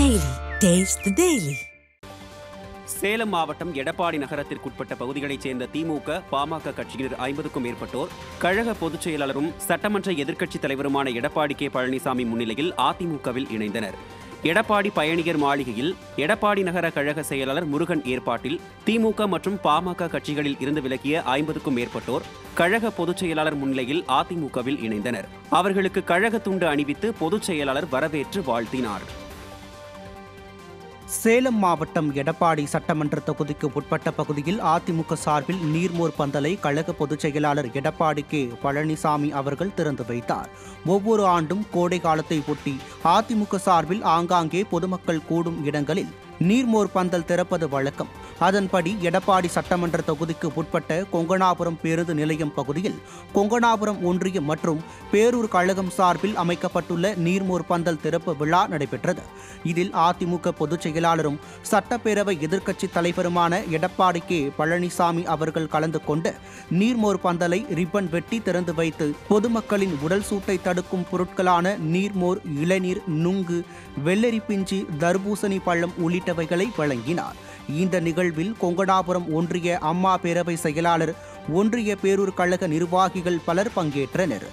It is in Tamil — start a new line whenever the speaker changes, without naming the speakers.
Daily. Taste the Daily.
Salem மாவட்டம் எடப்பாடி நகரத்திற்குட்பட்ட பகுதிகளைச் சேர்ந்த திமுக, பாமக கட்சியினர் 50க்கும் மேற்பட்டோர் கழக பொதுச் செயலாளரும் சட்டமன்ற எதிர்க்கட்சித் தலைவருமான எடப்பாடி கே பழனிசாமி முன்னிலையில் அதிமுகவில் இணைந்தனர். எடப்பாடி பயணியர் மாளிகையில் எடப்பாடி நகர கழக செயலாளர் முருகன் ஏற்பாட்டில் திமுக மற்றும் பாமக கட்சிகளில் இருந்து விலகிய 50க்கும் மேற்பட்டோர் கழக பொதுச் செயலாளர் முன்னிலையில் அதிமுகவில் இணைந்தனர். அவர்களுக்கு கழக துண்டு அணிவித்து பொதுச் செயலாளர் வரவேற்று வாழ்த்தினார்.
சேலம் மாவட்டம் எடப்பாடி சட்டமன்ற தொகுதிக்கு உட்பட்ட பகுதியில் அதிமுக சார்பில் நீர்மோர் பந்தலை கழக பொதுச் செயலாளர் எடப்பாடி கே பழனிசாமி அவர்கள் திறந்து வைத்தார். ஒவ்வொரு ஆண்டும் கோடை காலத்தை ஒட்டி அதிமுக சார்பில் ஆங்காங்கே பொதுமக்கள் கூடும் இடங்களில் நீர்மோர் பந்தல் திறப்பது வழக்கம். அதன்படி எடப்பாடி சட்டமன்ற தொகுதிக்கு உட்பட்ட கொங்கணாபுரம் பேருந்து நிலையம் பகுதியில் கொங்கணாபுரம் ஒன்றியம் மற்றும் பேரூர் கழகம் சார்பில் அமைக்கப்பட்டுள்ள நீர்மோர் பந்தல் திறப்பு விழா நடைபெற்றது. இதில் அதிமுக பொதுச் செயலாளரும் சட்டப்பேரவை எதிர்க்கட்சித் தலைவருமான எடப்பாடி கே பழனிசாமி அவர்கள் கலந்து கொண்டு நீர்மோர் பந்தலை ரிப்பன் வெட்டி திறந்து வைத்து பொதுமக்களின் உடல் சூட்டை தடுக்கும் பொருட்களான நீர்மோர், இளநீர், நுங்கு, வெள்ளரி பிஞ்சி, தர்பூசணி பழம் உள்ளிட்டவைகளை வழங்கினார். இந்த நிகழ்வில் கொங்கணாபுரம் ஒன்றிய அம்மா பேரவை செயலாளர், ஒன்றிய பேரூர் கழக நிர்வாகிகள் பலர் பங்கேற்றனர்.